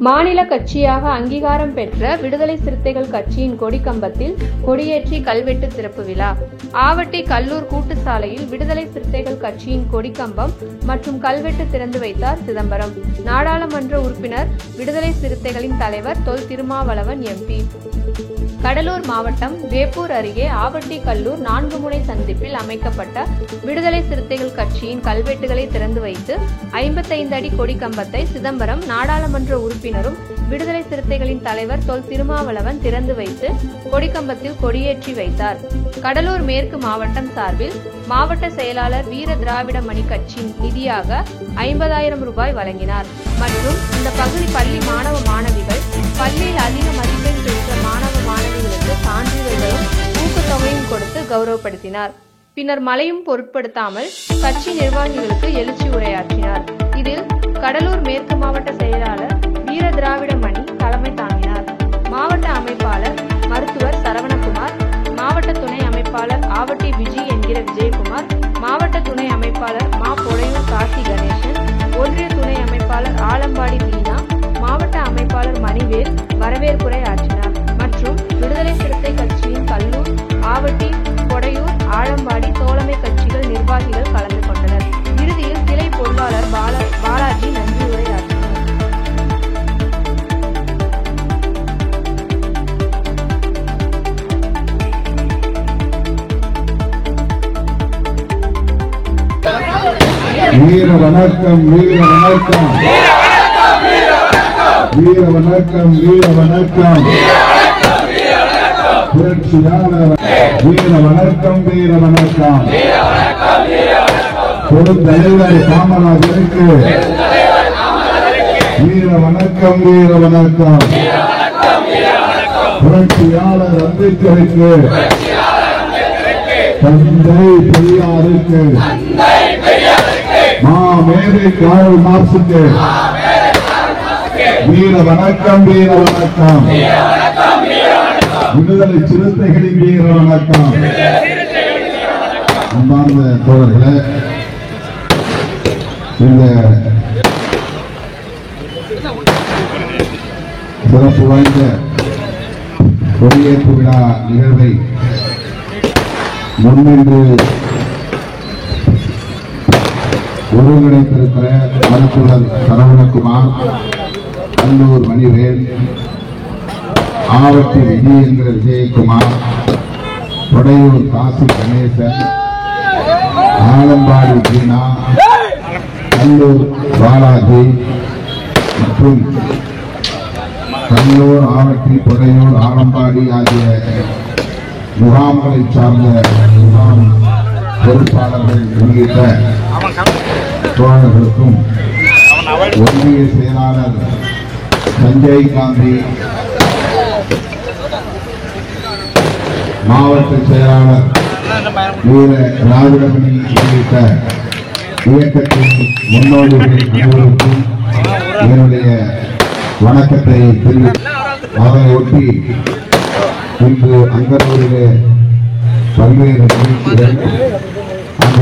மாநில கட்சியாக அங்கீகாரம் பெற்ற விடுதலை சிறுத்தைகள் கட்சியின் கொடிக்கம்பத்தில் கொடியேற்றி கல்வெட்டு திறப்பு விழா. ஆவட்டி கல்லூர் கூட்டு சாலையில் விடுதலை சிறுத்தைகள் கட்சியின் கொடிக்கம்பம் மற்றும் கல்வெட்டு திறந்து வைத்தார் சிதம்பரம். நாடாளுமன்ற உறுப்பினர், விடுதலை சிறுத்தைகளின் தலைவர் தொல் திருமாவளவன் எம்பி. கடலூர் மாவட்டம் வேப்பூர் அருகே ஆவட்டி கல்லூர் 4 முனை சந்திப்பில் அமைக்கப்பட்ட விடுதலை சிறுத்தைகள் கட்சியின் கல்வெட்டுகளை திறந்து வைத்து 55 அடி கொடிக்கம்பத்தை சிதம்பரம் நாடாளுமன்ற உறுப்பினரும் விடுதலை சிறுத்தைகளின் தலைவர் தொல் திருமாவளவன் திறந்து வைத்து கொடிக்கம்பத்தில் கொடியேற்றி வைத்தார். கடலூர் மேற்கு மாவட்டம் சார்பில் மாவட்ட செயலாளர் வீர திராவிட மணி கட்சியின் நிதியாக 50,000 ரூபாய் வழங்கினார். மற்றும் இந்த பகுதி பள்ளி மாணவ மாணவிகள், பள்ளியில் அதிக மதிப்பெண் பெற்ற மாணவ மாணவிகளுக்கு சான்றிதழ்களும் ஊக்கத்தொகையும் கொடுத்து கௌரவப்படுத்தினார். பின்னர் மழையும் பொருட்படுத்தாமல் கட்சி நிர்வாகிகளுக்கு எழுச்சி உரையாற்றினார். இதில் கடலூர் மேற்கு மாவட்ட செயலாளர் வீர திராவிட மணி தலைமை தாங்கினார். மாவட்ட அமைப்பாளர் மருத்துவர் சரவணகுமார், மாவட்ட துணை அமைப்பாளர் ஆவட்டி விஜி என்கிற விஜயகுமார், மாவட்ட துணை அமைப்பாளர் மா பொடையூர் காசி கணேசன், ஒன்றிய துணை அமைப்பாளர் ஆலம்பாடி மீனா, மாவட்ட அமைப்பாளர் மணிவேல் வரவேற்புரை ஆற்றினார். மற்றும் விடுதலை சிறுத்தை கட்சியின் கல்லூர், ஆவட்டி, பொடையூர், ஆலம்பாடி தோழமை கட்சிகள் நிர்வாகிகள் கலந்து கொண்டனர். இறுதியில் கிளை பொருளாளர் பாலாஜி நன்றி உரை ஆற்றினார். வீர வணக்கம், வீர வணக்கம், வீர வணக்கம், வீர வணக்கம், புரட்சியாளர் வீர வணக்கம், வீர வணக்கம், பெருந்தலைவர் காமராஜருக்கு வீர வணக்கம், வீர வணக்கம், புரட்சியாளர் அம்பேத்கருக்கு, தந்தை பெரியாருக்கு, மேதை கார்ல் மார்க்சுக்கு வீர வணக்கம், வீர வணக்கம், விடுதலை சிறுத்தைகளின் வீர வணக்கம். அன்பார்ந்த தோழர்களே, இந்த சிறப்பு வாய்ந்த கொடியேற்பு விழா நிகழ்வை முன்னின்று ஒருங்கிணைத்திருக்கிற மருத்துவர் சரவணகுமார், கல்லூர் மணிவேல், ஆவட்டி விஜி என்கிற விஜயகுமார், பொடையூர் காசி கணேசன், ஆலம்பாடி மீனா, கல்லூர் பாலாஜி மற்றும் கல்லூர், ஆவட்டி, பொடையூர், ஆலம்பாடி ஆகிய முகாம்களை சார்ந்த முகாம் பொறுப்பாளர்கள் உள்ளிட்ட தோழர்களுக்கும், ஒன்றிய செயலாளர் சஞ்சய் காந்தி, மாவட்ட செயலாளர் வீர திராவிடமணி உள்ளிட்ட இயக்கத்தின் முன்னோடிகள் அனைவருக்கும் என்னுடைய வணக்கத்தை தெரிவித்து, அதை ஒட்டி இன்று அங்கனூரிலே பல்வேறு நிகழ்ச்சிகள், அந்த